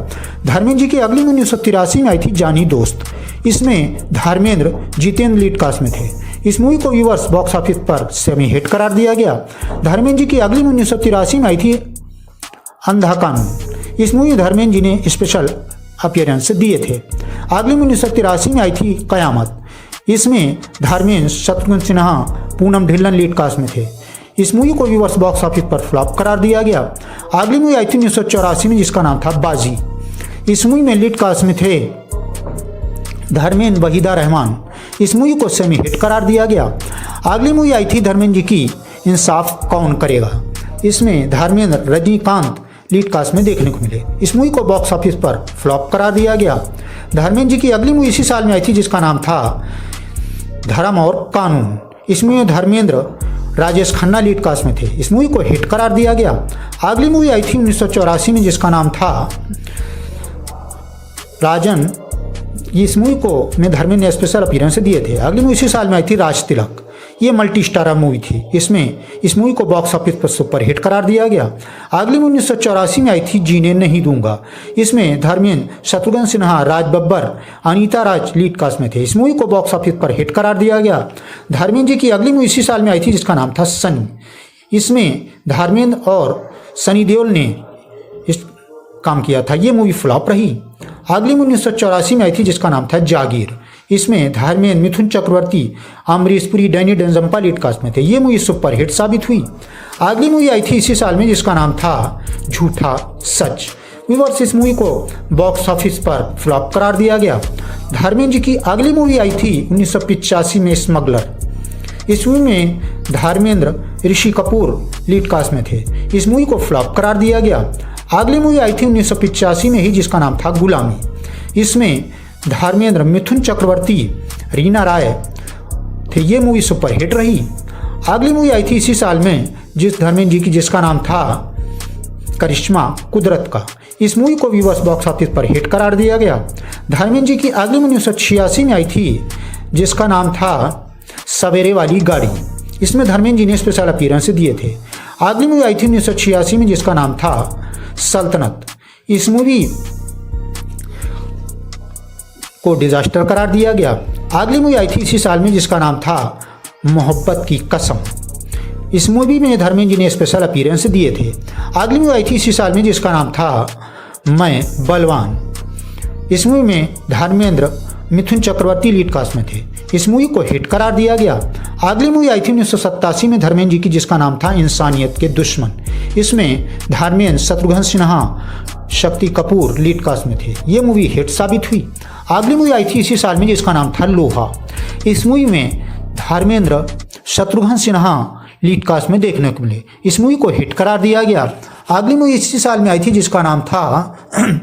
धर्मेंद्र जी की अगली मूवी 1983 में आई थी जानी दोस्त। इसमें धर्मेंद्र, जितेंद्र लीड कास्ट में थे। इस मूवी को व्यूअर्स बॉक्स ऑफिस पर सेमी हिट करार दिया गया। धर्मेंद्र जी की अगली मूवी 1983 में आई थी अंधा कानून। इस मूवी में धर्मेंद्र जी ने स्पेशल अपीयरेंस दिए थे। अगली मूवी 1983 में आई थी कयामत। इसमें धर्मेंद्र, शत्रुघ्न सिन्हा, पूनम ढिल्लन लीड कास्ट में थे। इस मूवी को व्यूअर्स बॉक्स ऑफिस पर फ्लॉप करार दिया गया। अगली मूवी आई थी 1984 में जिसका नाम था बाजी। इस मूवी में लीड कास्ट में थे धर्मेंद्र, वहीदा रहमान। इस मूवी को सेमी हिट करार दिया गया। अगली मूवी आई थी धर्मेंद्र जी की इंसाफ कौन करेगा। इसमें धर्मेंद्र, रजनीकांत लीड कास्ट में देखने को मिले। इस मूवी को बॉक्स ऑफिस पर फ्लॉप करार दिया गया। धर्मेंद्र जी की अगली मूवी इसी साल में आई थी जिसका नाम था धर्म और कानून। इसमें धर्मेंद्र, राजेश खन्ना लीड कास्ट में थे। इस मूवी को हिट करार दिया गया। अगली मूवी आई थी 1984 में जिसका नाम था राजन। इस मूवी को में धर्मेंद्र ने स्पेशल अपीयरेंस दिए थे। अगली मूवी इसी साल में आई थी राज तिलक। ये मल्टी स्टारर मूवी थी। इसमें इस मूवी को बॉक्स ऑफिस पर सुपर हिट करार दिया गया। अगली मूवी 1984 में आई थी जीने नहीं दूंगा। इसमें धर्मेंद्र, शत्रुघ्न सिन्हा, राज बब्बर, अनीता राज लीड कास्ट में थे। इस मूवी को बॉक्स ऑफिस पर हिट करार दिया गया। धर्मेंद्र जी की अगली मूवी इसी साल में आई थी जिसका नाम था सनी। इसमें धर्मेंद्र और सनी देओल ने इस काम किया था। ये मूवी फ्लॉप रही। अगली मूवी 1984 में आई थी जिसका नाम था जागीर। इसमें धर्मेंद्र, मिथुन चक्रवर्ती, अमरीश पुरी, डैनी डेंजम्पा लीड कास्ट में थे। ये मूवी सुपर हिट साबित हुई। अगली मूवी आई थी इसी साल में जिसका नाम था झूठा सच। व्यूअर्स, इस मूवी को बॉक्स ऑफिस पर फ्लॉप करार दिया गया। धर्मेंद्र जी की अगली मूवी आई थी 1985 में स्मगलर। इस मूवी में धर्मेंद्र, ऋषि कपूर लीड कास्ट में थे। इस मूवी को फ्लॉप करार दिया गया। अगली मूवी आई थी 1985 में ही जिसका नाम था गुलामी। इसमें धर्मेंद्र, मिथुन चक्रवर्ती, रीना राय थे। ये मूवी सुपर हिट रही। अगली मूवी आई थी इसी साल में जिस धर्मेंद्र जी की जिसका नाम था करिश्मा कुदरत का। इस मूवी को व्यूअर्स बॉक्स ऑफिस पर हिट करार दिया गया। धर्मेंद्र जी की अगली मूवी 1986 में आई थी जिसका नाम था सवेरे वाली गाड़ी। इसमें धर्मेंद्र जी ने स्पेशल अपीयरेंस दिए थे। अगली मूवी आई थी 1986 में जिसका नाम था सल्तनत। इस मूवी को डिजास्टर करार दिया गया। अगली मूवी आई थी इसी साल में जिसका नाम था मोहब्बत की कसम। इस मूवी में धर्मेंद्र जी ने स्पेशल अपीयरेंस दिए थे। अगली मूवी आई थी इसी साल में जिसका नाम था मैं बलवान। इस मूवी में धर्मेंद्र, मिथुन चक्रवर्ती लीड कास्ट में थे। इस मूवी को हिट करार दिया गया। अगली मूवी आई थी 1987 में धर्मेंद्र जी की जिसका नाम था इंसानियत के दुश्मन। इसमें धर्मेंद्र, शत्रुघ्न सिन्हा, शक्ति कपूर लीड कास्ट में थे। ये मूवी हिट साबित हुई। अगली मूवी आई थी इसी साल में जिसका नाम था लोहा। इस मूवी में धर्मेंद्र, शत्रुघ्न सिन्हा लीड कास्ट में देखने को मिले। इस मूवी को हिट करार दिया गया। अगली मूवी इसी साल में आई थी जिसका नाम था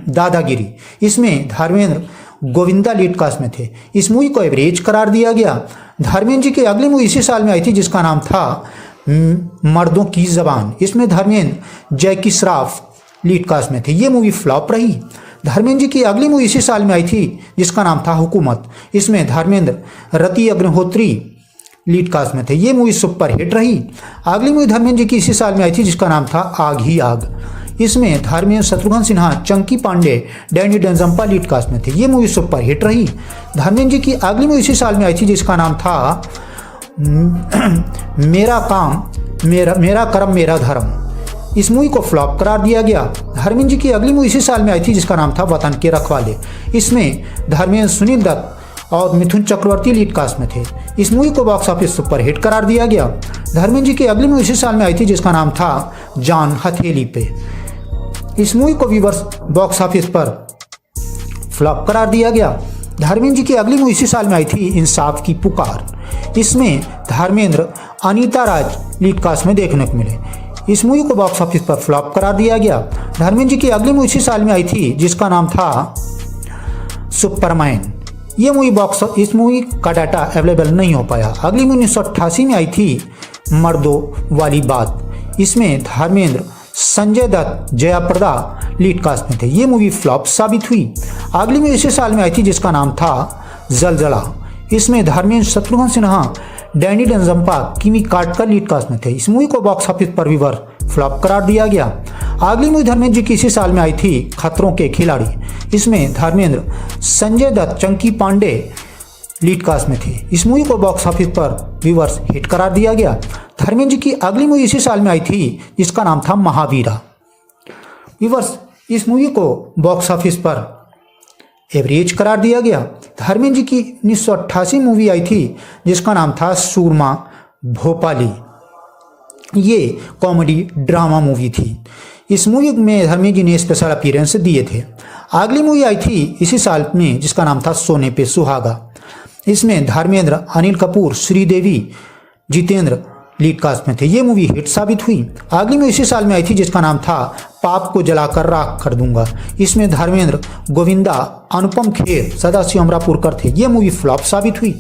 दादागिरी। इसमें धर्मेंद्र, गोविंदा लीड कास्ट में थे। इस मूवी को एवरेज करार दिया गया। धर्मेंद्र जी की अगली मूवी इसी साल में आई थी जिसका नाम था मर्दों की जबान। इसमें धर्मेंद्र, जैकी श्रॉफ लीड कास्ट में थे। ये मूवी फ्लॉप रही। धर्मेंद्र जी की अगली मूवी इसी साल में आई थी जिसका नाम था हुकूमत। इसमें धर्मेंद्र, रति अग्निहोत्री लीड कास्ट में थे। ये मूवी सुपर हिट रही। अगली मूवी धर्मेंद्र जी की इसी साल में आई थी जिसका नाम था आग ही आग। इसमें धर्मेंद्र, शत्रुघ्न सिन्हा, चंकी पांडे, डैनी डेंजम्पा लीड कास्ट में थे। ये मूवी सुपर हिट रही। धर्मेंद्र जी की अगली मूवी इसी साल में आई थी जिसका नाम था मेरा कर्म मेरा धर्म। इस मूवी को फ्लॉप करार दिया गया। धर्मेंद्र जी की अगली मूवी इसी साल में आई थी जिसका नाम था वतन के रखवाले। इसमें धर्मेंद्र, सुनील दत्त और मिथुन चक्रवर्ती लीड कास्ट में थे। इस मूवी को बॉक्स ऑफिस सुपर हिट करार दिया गया। धर्मेंद्र जी की अगली मूवी इसी साल में आई थी जिसका नाम था जान हथेली पे। इस मूवी को व्यूअर्स बॉक्स ऑफिस पर फ्लॉप करार दिया गया। धर्मेंद्र जी की अगली मूवी इसी साल में आई थी इंसाफ की पुकार। इसमें धर्मेंद्र, अनीता राज लीड कास्ट में देखने को मिले। इस मूवी को बॉक्स ऑफिस पर फ्लॉप करार दिया गया। धर्मेंद्र जी की अगली मूवी इसी साल में आई थी जिसका नाम था सुपरमैन। ये मूवी इस मूवी का डाटा अवेलेबल नहीं हो पाया। अगली मूवी 1988 में आई थी मर्दों वाली बात। इसमें धर्मेंद्र, संजय दत्त, जया प्रदा लीड कास्ट में थे। ये मूवी फ्लॉप साबित हुई। अगली मूवी इसी साल में आई थी जिसका नाम था जलजला। इसमें धर्मेंद्र, शत्रुघ्न सिन्हा, डैनी डेंजम्पा, किमी काटकर लीड कास्ट में थे। इस मूवी को बॉक्स ऑफिस पर व्यूअर फ्लॉप करार दिया गया। अगली मूवी धर्मेंद्र जी की इसी साल में आई थी खतरों के खिलाड़ी। इसमें धर्मेंद्र, संजय दत्त, चंकी पांडे लीड कास्ट में थे। इस मूवी को बॉक्स ऑफिस पर व्यूअर्स हिट करार दिया गया। धर्मेंद्र जी की अगली मूवी इसी साल में आई थी जिसका नाम था महावीरा। व्यूअर्स इस मूवी को बॉक्स ऑफिस पर एवरेज करार दिया गया। धर्मेंद्र जी की 1988 मूवी आई थी जिसका नाम था सूरमा भोपाली। ये कॉमेडी ड्रामा मूवी थी। इस मूवी में धर्मेंद्र जी ने स्पेशल अपीयरेंस दिए थे। अगली मूवी आई थी इसी साल में जिसका नाम था सोने पे सुहागा। इसमें धर्मेंद्र, अनिल कपूर, श्रीदेवी, जितेंद्र लीड कास्ट में थे। ये मूवी हिट साबित हुई। अगली मूवी इसी साल में आई थी जिसका नाम था पाप को जलाकर राख कर दूंगा। इसमें धर्मेंद्र, गोविंदा, अनुपम खेर, सदाशिव अमरापुरकर थे। ये मूवी फ्लॉप साबित हुई।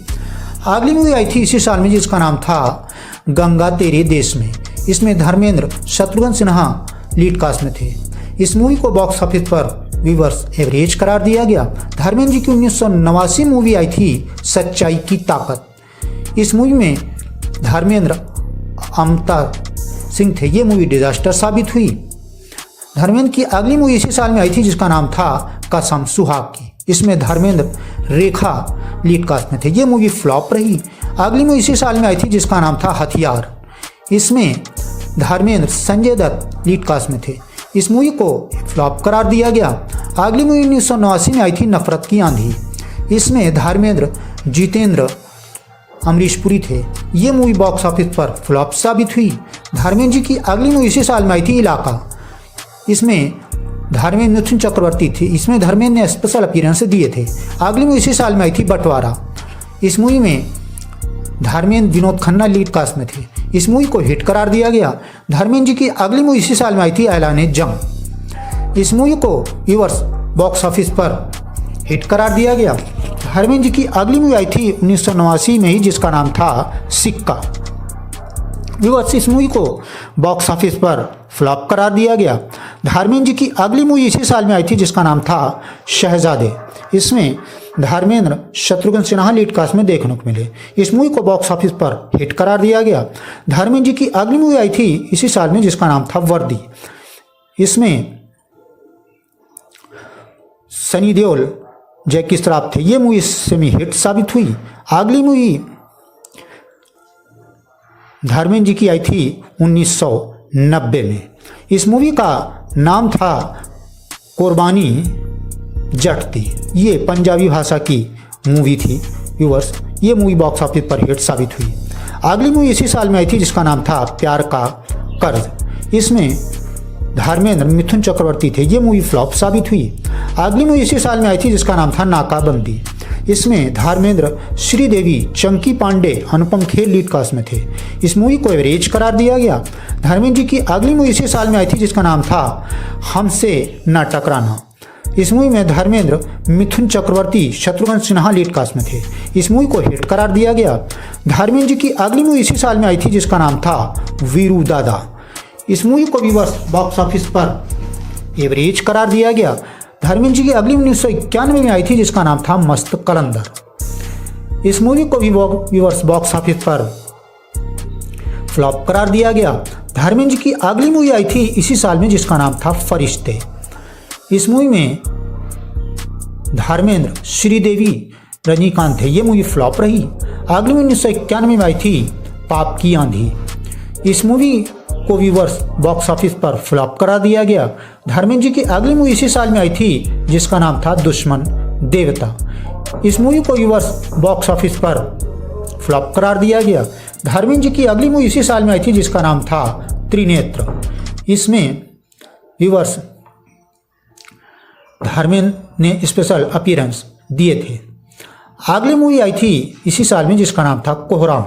अगली मूवी आई थी इसी साल में जिसका नाम था गंगा तेरे देश में। इसमें धर्मेंद्र, शत्रुघ्न सिन्हा लीड कास्ट में थे। इस मूवी को बॉक्स ऑफिस पर व्यूअर्स एवरेज करार दिया गया। धर्मेंद्र जी की 1989 मूवी आई थी सच्चाई की ताकत। इस मूवी में धर्मेंद्र, अमता सिंह थे। ये मूवी डिजास्टर साबित हुई। धर्मेंद्र की अगली मूवी इसी साल में आई थी जिसका नाम था कसम सुहाग की। इसमें धर्मेंद्र, रेखा लीड कास्ट में थे। ये मूवी फ्लॉप रही। अगली मूवी इसी साल में आई थी जिसका नाम था हथियार। इसमें धर्मेंद्र, संजय दत्त लीड कास्ट में थे। इस मूवी को फ्लॉप करार दिया गया। अगली मूवी 1989 में आई थी नफरत की आंधी। इसमें धर्मेंद्र, जितेंद्र, अमरीश पुरी थे। ये मूवी बॉक्स ऑफिस पर फ्लॉप साबित हुई। धर्मेंद्र जी की अगली मूवी इसी साल में आई थी इलाका। इसमें धर्मेंद्र, मिथुन चक्रवर्ती थी। इसमें धर्मेंद्र ने स्पेशल अपीयरेंस दिए थे। अगली मूवी इसी साल में आई थी बंटवारा। इस मूवी में धर्मेंद्र, विनोद खन्ना लीड कास्ट में थे। इस मूवी को हिट करार दिया गया। धर्मेंद्र जी की अगली मूवी इसी साल में आई थी ऐलान जंग। इस मूवी को व्यूअर्स बॉक्स ऑफिस पर हिट करार दिया गया। धर्मेंद्र जी की अगली मूवी आई थी 1989 में ही जिसका नाम था सिक्का। व्यूअर्स इस मूवी को बॉक्स ऑफिस पर फ्लॉप करार दिया गया। धर्मेंद्र जी की अगली मूवी इसी साल में आई थी जिसका नाम था शहजादे। इसमें धर्मेंद्र, शत्रुघ्न सिन्हा लीड कास्ट में देखने को मिले। इस मूवी को बॉक्स ऑफिस पर हिट करार दिया गया। धर्मेंद्र जी की अगली मूवी आई थी इसी साल में जिसका नाम था वर्दी। इसमें सनी देओल, जैकी श्रॉफ थे। ये मूवी सेमी हिट साबित हुई। अगली मूवी धर्मेंद्र जी की आई थी 1990 में। इस मूवी का नाम था कुर्बानी जट थी। ये पंजाबी भाषा की मूवी थी। व्यूअर्स ये मूवी बॉक्स ऑफिस पर हिट साबित हुई। अगली मूवी इसी साल में आई थी जिसका नाम था प्यार का कर्ज। इसमें धर्मेंद्र, मिथुन चक्रवर्ती थे। ये मूवी फ्लॉप साबित हुई। अगली मूवी इसी साल में आई थी जिसका नाम था नाकाबंदी। इसमें धर्मेंद्र, श्रीदेवी, चंकी पांडे, अनुपम खेर लीड कास्ट में थे। इस मूवी को एवरेज करार दिया गया। धर्मेंद्र जी की अगली मूवी इसी साल में आई थी जिसका नाम था हमसे न टकराना। इस मूवी में धर्मेंद्र, मिथुन चक्रवर्ती, शत्रुघ्न सिन्हा लीड कास्ट में थे। इस मूवी को हिट करार दिया गया। धर्मेंद्र जी की अगली मूवी इसी साल में आई थी जिसका नाम था वीरू दादा। इस मूवी को भी बॉक्स ऑफिस पर एवरेज करार दिया गया। धर्मेंद्र जी की अगली 1991 में आई थी जिसका नाम था मस्त कलंदर। इस मूवी को भी बॉक्स ऑफिस पर फ्लॉप करार दिया गया। धर्मेंद्र की अगली मूवी आई थी इसी साल में जिसका नाम था फरिश्ते। इस मूवी में धर्मेंद्र, श्रीदेवी, रजनीकांत थे। ये मूवी फ्लॉप रही। अगली मूवी 1991 में आई थी पाप की आंधी। इस मूवी को व्यूवर्स बॉक्स ऑफिस पर फ्लॉप करा दिया गया। धर्मेंद्र जी की अगली मूवी इसी साल में आई थी जिसका नाम था दुश्मन देवता। इस मूवी को व्यूवर्स बॉक्स ऑफिस पर फ्लॉप करार दिया गया। धर्मेंद्र जी की अगली मूवी इसी साल में आई थी जिसका नाम था त्रिनेत्र। इसमें व्यूवर्स धर्मेंद्र ने स्पेशल अपीयरेंस दिए थे। अगली मूवी आई थी इसी साल में जिसका नाम था कोहराम।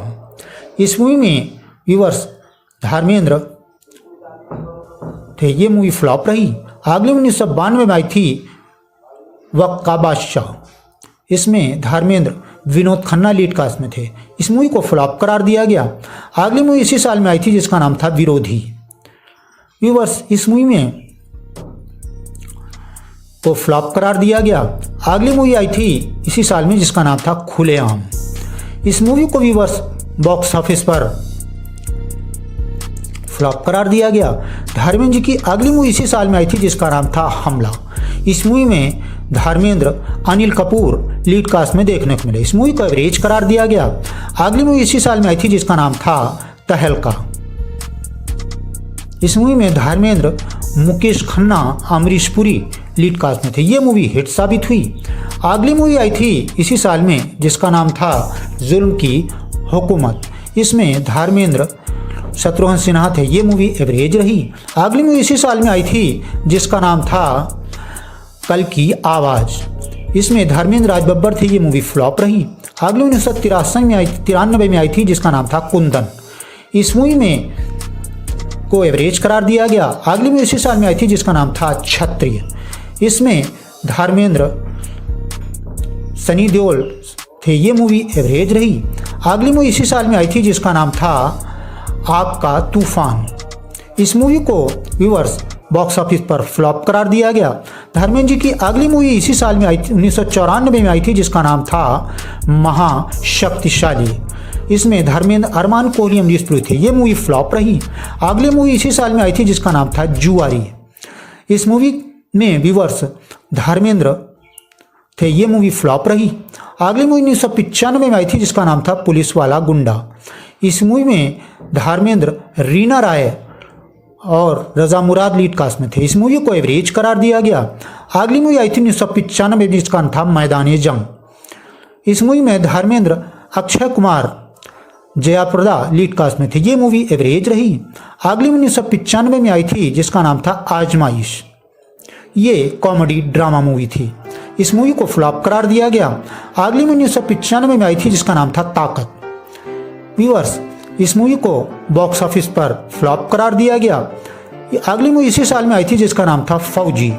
इस मूवी में व्यूवर्स धर्मेंद्र थे। ये मूवी फ्लॉप रही। अगली 1992 में आई थी वक्त का बादशाह। इसमें धर्मेंद्र, विनोद खन्ना लीड कास्ट में थे। इस मूवी को फ्लॉप करार दिया गया। अगली मूवी इसी साल में आई थी जिसका नाम था विरोधी। व्यूवर्स इस मूवी में को फ्लॉप करार दिया गया। अगली मूवी आई थी इसी साल में जिसका नाम था खुलेआम। इस मूवी को व्यूवर्स बॉक्स ऑफिस पर फ्लॉप करार दिया गया। धर्मेंद्र जी की अगली मूवी इसी साल में आई थी जिसका नाम था हमला। इस मूवी में धर्मेंद्र, अनिल कपूर लीड कास्ट में देखने को मिले। इस मूवी को एवरेज करार दिया गया। अगली मूवी इसी साल में आई थी जिसका नाम था तहलका। इस मूवी में धर्मेंद्र, मुकेश खन्ना, अमरीश पुरी लीड कास्ट में थे। ये मूवी हिट साबित हुई। अगली मूवी आई थी इसी साल में जिसका नाम था जुल्म की हुकूमत। इसमें धर्मेंद्र, शत्रुघ्न सिन्हा थे। ये मूवी एवरेज रही। अगली मूवी इसी साल में आई थी जिसका नाम था कल की आवाज़। इसमें धर्मेंद्र, राज बब्बर थे। ये मूवी फ्लॉप रही। अगली 1993 में आई थी जिसका नाम था कुंदन। इस मूवी में को एवरेज करार दिया गया। अगली मूवी इसी साल में आई थी जिसका नाम था क्षत्रिय। इसमें धर्मेंद्र, सनी देओल थे। ये मूवी एवरेज रही। अगली मूवी इसी साल में आई थी जिसका नाम था आग का तूफान। इस मूवी को व्यूवर्स बॉक्स ऑफिस पर फ्लॉप करार दिया गया। धर्मेंद्र जी की अगली मूवी इसी साल में आई थी 1994 में आई थी जिसका नाम था महाशक्तिशाली। इसमें धर्मेंद्र, अरमान कोहली, अमरीश पुरी थे। ये मूवी फ्लॉप रही। अगली मूवी इसी साल में आई थी जिसका नाम था जुआरी। इस मूवी में व्यूवर्स धर्मेंद्र थे। ये मूवी फ्लॉप रही। अगली मूवी 1995 में आई थी जिसका नाम था पुलिस वाला गुंडा। इस मूवी में धर्मेंद्र, रीना राय और रजा मुराद लीड कास्ट में थे। इस मूवी को एवरेज करार दिया गया। अगली मूवी आई थी 1995 में जिसका नाम था मैदान जंग। इस मूवी में धर्मेंद्र, अक्षय कुमार, जया प्रदा लीड कास्ट में थे। ये मूवी एवरेज रही। अगली 1995 में आई थी जिसका नाम था आजमाइश। ये कॉमेडी ड्रामा मूवी थी। इस मूवी को फ्लॉप करार दिया गया। अगली मूवी 1995 में आई थी जिसका नाम था ताकत। व्यूअर्स इस मूवी को बॉक्स ऑफिस पर फ्लॉप करार दिया गया। अगली मूवी इसी साल में आई थी जिसका नाम था फौजी।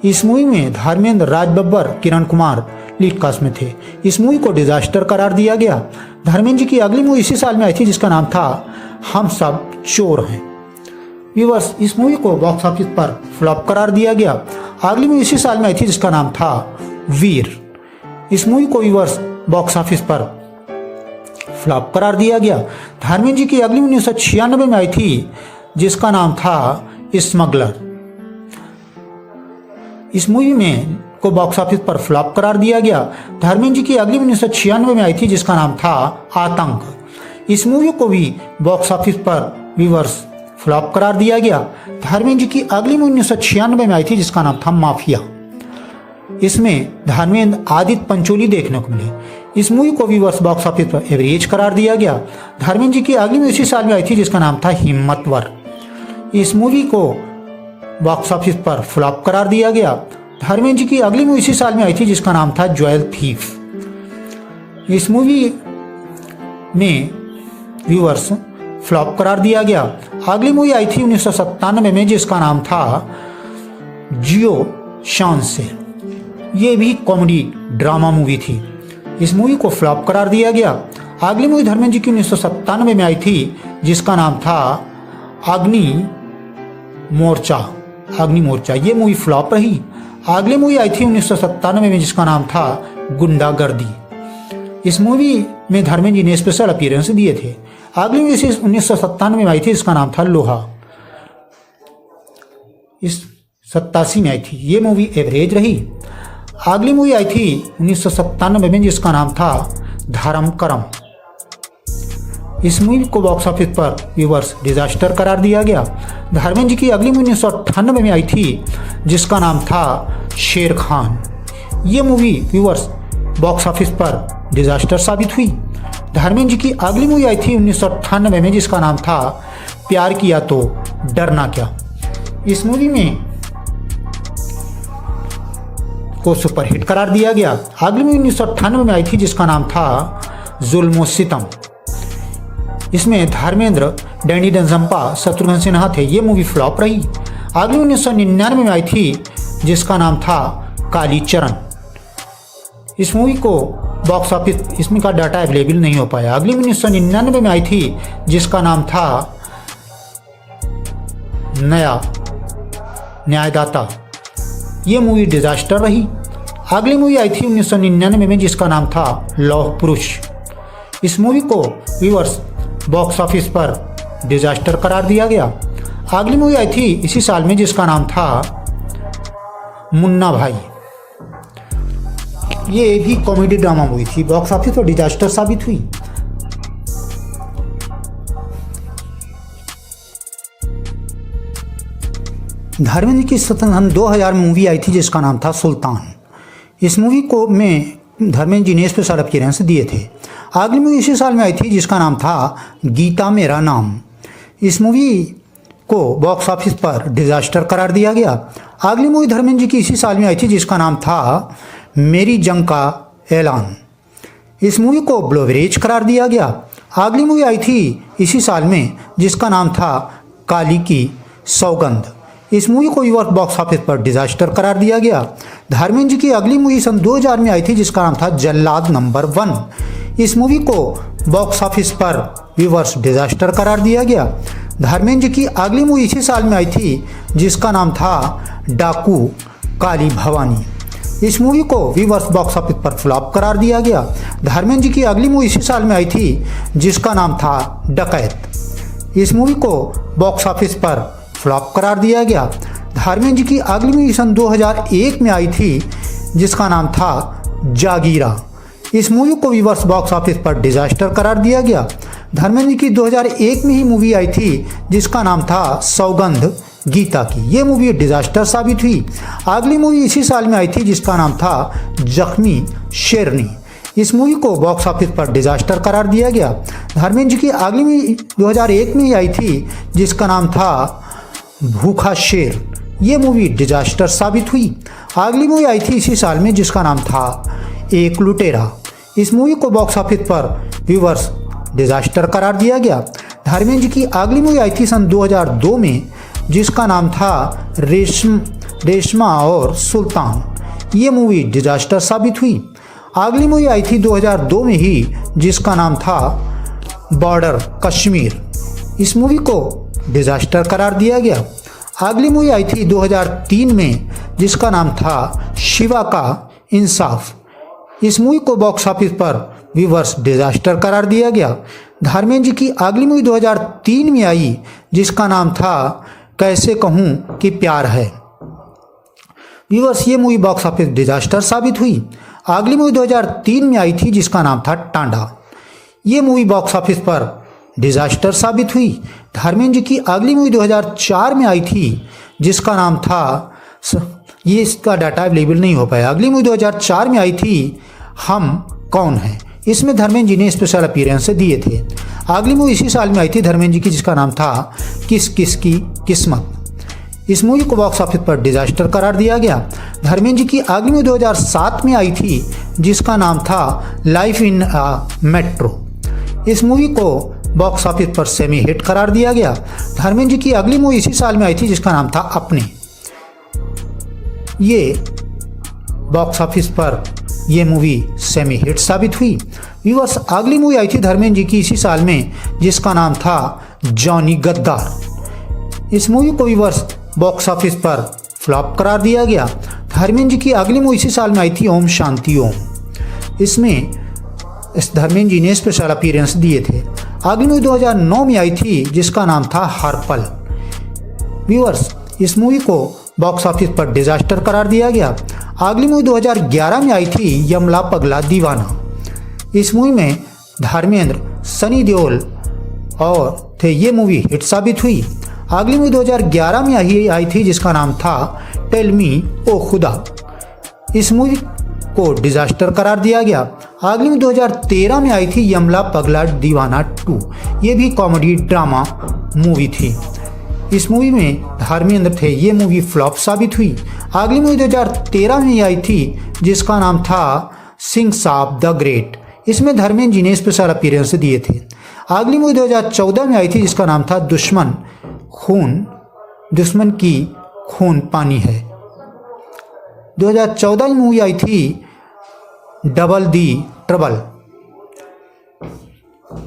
इस मूवी में धर्मेंद्र, राज बब्बर, किरण कुमार लीड कास्ट में थे। इस मूवी को डिजास्टर करार दिया गया। धर्मेंद्र जी की अगली मूवी इसी साल में आई थी जिसका नाम था हम सब चोर हैं। व्यूअर्स इस मूवी को बॉक्स ऑफिस पर फ्लॉप करार दिया गया। अगली मूवी इसी साल में आई थी जिसका नाम था वीर। इस मूवी को व्यूअर्स बॉक्स ऑफिस पर फ्लॉप करार दिया गया। धर्मेंद्र जी की अगली 1996 में आई थी जिसका नाम था स्मगलर। इस मूवी में को बॉक्स ऑफिस पर फ्लॉप करार दिया गया। धर्मेंद्र जी की अगली 1996 में आई थी जिसका नाम था आतंक। इस मूवी को भी बॉक्स ऑफिस पर व्यूअर्स फ्लॉप करार दिया गया। धर्मेंद्र जी की अगली मूवी 1996 में आई थी जिसका नाम था माफिया। इसमें धर्मेंद्र, आदित्य पंचोली देखने को मिले। इस मूवी को व्यूअर्स बॉक्स ऑफिस पर एवरेज करार दिया गया। धर्मेंद्र जी की अगली मूवी इसी साल में आई थी जिसका नाम था हिम्मतवर। इस मूवी को बॉक्स ऑफिस पर फ्लॉप करार दिया गया। धर्मेंद्र जी की अगली मूवी इसी साल में आई थी जिसका नाम था ज्वेल थीफ। इस मूवी में व्यूअर्स फ्लॉप करार दिया गया। अगली मूवी आई थी 1997 में जिसका नाम था जियो शान से। ये भी कॉमेडी ड्रामा मूवी थी। इस मूवी को फ्लॉप करार दिया गया। अगली मूवी धर्मेंद्र जी की 1997 में आई थी जिसका नाम था अग्नि मोर्चा। ये मूवी फ्लॉप रही। अगली मूवी आई थी 1997 में जिसका नाम था गुंडागर्दी। इस मूवी में धर्मेंद्र जी ने स्पेशल अपीयरेंस दिए थे। अगली मूवी इसी 1997 में आई थी, इसका नाम था लोहा। इस 87 में आई थी, ये मूवी एवरेज रही। अगली मूवी आई थी 1997 में जिसका नाम था धर्म करम। इस मूवी को बॉक्स ऑफिस पर व्यूवर्स डिजास्टर करार दिया गया। धर्मेंद्र जी की अगली मूवी 1998 में आई थी जिसका नाम था शेर खान। ये मूवी व्यूवर्स बॉक्स ऑफिस पर डिजास्टर साबित हुई। धर्मेंद्र जी की अगली मूवी आई थी 1998 में जिसका नाम था प्यार किया तो डरना क्या। इस मूवी में को सुपरहिट करार दिया गया। अगली मूवी 1998 में आई थी जिसका नाम था जुल्म सितम। इसमें धर्मेंद्र, डैनी डेंजम्पा, शत्रुघ्न सिन्हा थे। ये मूवी फ्लॉप रही। अगली 1999 में आई थी जिसका नाम था काली चरण। इस मूवी को बॉक्स ऑफिस, इसमें का डाटा अवेलेबल नहीं हो पाया। अगली 1999 में आई थी जिसका नाम था नया न्यायदाता। ये मूवी डिजास्टर रही। अगली मूवी आई थी 1999 में जिसका नाम था लौह पुरुष। इस मूवी को व्यूअर्स बॉक्स ऑफिस पर डिजास्टर करार दिया गया। अगली मूवी आई थी इसी साल में जिसका नाम था मुन्ना भाई। ये भी कॉमेडी ड्रामा मूवी थी, बॉक्स ऑफिस पर डिजास्टर साबित हुई। धर्मेंद्र की सन 2000 मूवी आई थी जिसका नाम था सुल्तान। इस मूवी को में धर्मेंद्र जी ने स्पेशल अपीयरेंस दिए थे। अगली मूवी इसी साल में आई थी जिसका नाम था गीता मेरा नाम। इस मूवी को बॉक्स ऑफिस पर डिजास्टर करार दिया गया। अगली मूवी धर्मेंद्र जी की इसी साल में आई थी जिसका नाम था मेरी जंग का ऐलान। इस मूवी को ब्लोवरेज करार दिया गया। अगली मूवी आई थी इसी साल में जिसका नाम था काली की सौगंध। इस मूवी को व्यूअर्स बॉक्स ऑफिस पर डिजास्टर करार दिया गया। धर्मेंद्र जी की अगली मूवी सन 2000 में आई थी जिसका नाम था जल्लाद नंबर 1। इस मूवी को बॉक्स ऑफिस पर व्यूअर्स डिजास्टर करार दिया गया। धर्मेंद्र जी की अगली मूवी इसी साल में आई थी जिसका नाम था डाकू काली भवानी। इस मूवी को व्यूअर्स बॉक्स ऑफिस पर फ्लॉप करार दिया गया। धर्मेंद्र जी की अगली मूवी इसी साल में आई थी जिसका नाम था डकैत। इस मूवी को बॉक्स ऑफिस पर फ्लॉप करार दिया गया। धर्मेंद्र जी की अगली मूवी सन 2001 में आई थी जिसका नाम था जागीरा। इस मूवी को व्यूअर्स बॉक्स ऑफिस पर डिजास्टर करार दिया गया। धर्मेंद्र जी की 2001 में ही मूवी आई थी जिसका नाम था सौगंध गीता की। ये मूवी डिजास्टर साबित हुई। अगली मूवी इसी साल में आई थी जिसका नाम था जख्मी शेरनी। इस मूवी को बॉक्स ऑफिस पर डिजास्टर करार दिया गया। धर्मेंद्र जी की अगली मूवी 2001 में ही आई थी जिसका नाम था भूखा शेर। ये मूवी डिजास्टर साबित हुई। अगली मूवी आई थी इसी साल में जिसका नाम था एक लुटेरा। इस मूवी को बॉक्स ऑफिस पर व्यूअर्स डिजास्टर करार दिया गया। धर्मेंद्र जी की अगली मूवी आई थी सन 2002 में जिसका नाम था रेशमा और सुल्तान। ये मूवी डिजास्टर साबित हुई। अगली मूवी आई थी 2002 में ही जिसका नाम था बॉर्डर कश्मीर। इस मूवी को डिजास्टर करार दिया गया। अगली मूवी आई थी 2003 में जिसका नाम था शिवा का इंसाफ। इस मूवी को बॉक्स ऑफिस पर व्यूअर्स डिजास्टर करार दिया गया। धर्मेंद्र जी की अगली मूवी 2003 में आई जिसका नाम था कैसे कहूँ कि प्यार है। व्यूअर्स ये मूवी बॉक्स ऑफिस डिजास्टर साबित हुई। अगली मूवी 2003 में आई थी जिसका नाम था टांडा। ये मूवी बॉक्स ऑफिस पर डिजास्टर साबित हुई। धर्मेंद्र जी की अगली मूवी 2004 में आई थी जिसका नाम था, ये इसका डाटा अवेलेबल नहीं हो पाया। अगली मूवी 2004 में आई थी हम कौन हैं। इसमें धर्मेंद्र जी ने स्पेशल अपीयरेंस दिए थे। अगली मूवी इसी साल में आई थी धर्मेंद्र जी की जिसका नाम था किस किस की किस्मत। इस मूवी को बॉक्स ऑफिस पर डिजास्टर करार दिया गया। धर्मेंद्र जी की अगली मूवी 2007 में आई थी जिसका नाम था लाइफ इन अ मेट्रो। इस मूवी को बॉक्स ऑफिस पर सेमी हिट करार दिया गया। धर्मेंद्र जी की अगली मूवी इसी साल में आई थी जिसका नाम था अपने। ये बॉक्स ऑफिस पर ये मूवी सेमी हिट साबित हुई। व्यूअर्स अगली मूवी आई थी धर्मेंद्र जी की इसी साल में जिसका नाम था जॉनी गद्दार। इस मूवी को व्यूअर्स बॉक्स ऑफिस पर फ्लॉप करार दिया गया। धर्मेंद्र जी की अगली मूवी इसी साल में आई थी ओम शांति ओम। इसमें धर्मेंद्र जी ने स्पेशल अपीयरेंस दिए थे। अगली मूवी 2009 में आई थी जिसका नाम था हर पल। व्यूअर्स, इस मूवी को बॉक्स ऑफिस पर डिजास्टर करार दिया गया। अगली मूवी 2011 में आई थी यमला पगला दीवाना। इस मूवी में धर्मेंद्र, सनी देओल और थे। ये मूवी हिट साबित हुई। अगली मूवी 2011 में आई थी जिसका नाम था टेल मी ओ खुदा। इस मूवी को डिजास्टर करार दिया गया। अगली मूवी 2013 में आई थी यमला पगला दीवाना 2। ये भी कॉमेडी ड्रामा मूवी थी। इस मूवी में धर्मेंद्र थे। ये मूवी फ्लॉप साबित हुई। अगली मूवी 2013 में आई थी जिसका नाम था सिंह साब द ग्रेट। इसमें धर्मेंद्र जी ने स्पेशल अपीयरेंस दिए थे। अगली मूवी 2014 में आई थी जिसका नाम था दुश्मन की खून पानी है। 2014 में मूवी आई थी डबल दी ट्रबल।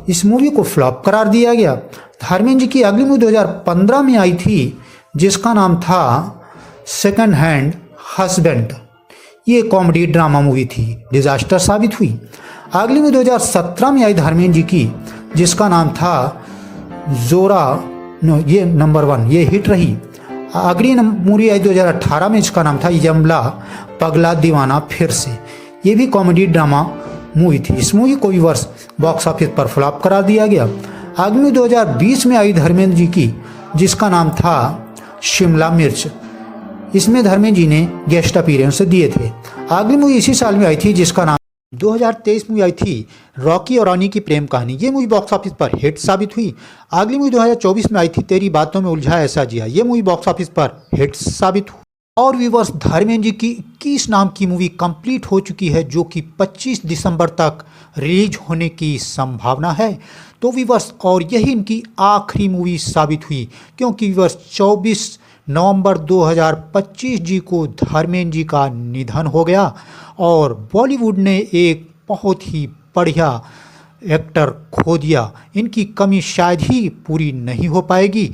इस मूवी को फ्लॉप करार दिया गया। धर्मेंद्र जी की अगली मूवी 2015 में आई थी जिसका नाम था सेकंड हैंड हस्बैंड। ये कॉमेडी ड्रामा मूवी थी, डिजास्टर साबित हुई। अगली मूवी 2017 में आई धर्मेंद्र जी की जिसका नाम था ये नंबर 1, ये हिट रही। अगली मूवी आई 2018 में, इसका नाम था यमला पगला दीवाना फिर से। ये भी कॉमेडी ड्रामा मूवी थी। इस मूवी को व्यूअर्स बॉक्स ऑफिस पर फ्लॉप करार दिया गया। अगली मूवी 2020 में आई धर्मेंद्र जी की जिसका नाम था शिमला मिर्च। इसमें धर्मेंद्र जी ने गेस्ट अपीयरेंस दिए थे। अगली मूवी इसी साल में आई थी जिसका नाम 2023 मूवी आई थी रॉकी और रानी की प्रेम कहानी। ये मूवी बॉक्स ऑफिस पर हिट साबित हुई। अगली मूवी 2024 में आई थी तेरी बातों में उलझा ऐसा जिया। ये मूवी बॉक्स ऑफिस पर हिट साबित हुई। और व्यूअर्स, धर्मेंद्र जी की 21 नाम की मूवी कंप्लीट हो चुकी है जो कि 25 दिसंबर तक रिलीज होने की संभावना है। तो व्यूअर्स, और यही इनकी आखिरी मूवी साबित हुई क्योंकि व्यूअर्स 24 नवंबर 2025 जी को धर्मेंद्र जी का निधन हो गया और बॉलीवुड ने एक बहुत ही बढ़िया एक्टर खो दिया। इनकी कमी शायद ही पूरी नहीं हो पाएगी।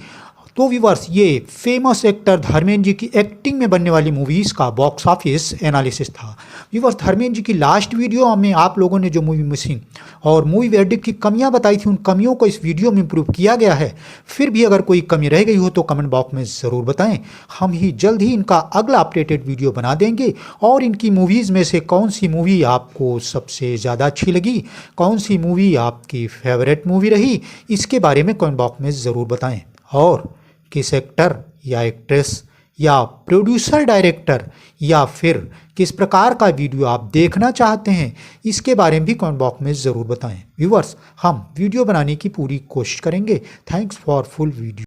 तो व्यूअर्स, ये फेमस एक्टर धर्मेंद्र जी की एक्टिंग में बनने वाली मूवीज़ का बॉक्स ऑफिस एनालिसिस था। व्यूअर्स, धर्मेंद्र जी की लास्ट वीडियो में आप लोगों ने जो मूवी मिसिंग और मूवी वर्डिक्ट की कमियां बताई थी, उन कमियों को इस वीडियो में इम्प्रूव किया गया है। फिर भी अगर कोई कमी रह गई हो तो कमेंट बॉक्स में ज़रूर बताएं। हम ही जल्द ही इनका अगला अपडेटेड वीडियो बना देंगे। और इनकी मूवीज़ में से कौन सी मूवी आपको सबसे ज़्यादा अच्छी लगी, कौन सी मूवी आपकी फेवरेट मूवी रही, इसके बारे में कमेंट बॉक्स में ज़रूर बताएं। और किस एक्टर या एक्ट्रेस या प्रोड्यूसर डायरेक्टर या फिर किस प्रकार का वीडियो आप देखना चाहते हैं, इसके बारे में भी कमेंट बॉक्स में ज़रूर बताएं। व्यूअर्स, हम वीडियो बनाने की पूरी कोशिश करेंगे। Thanks for full video.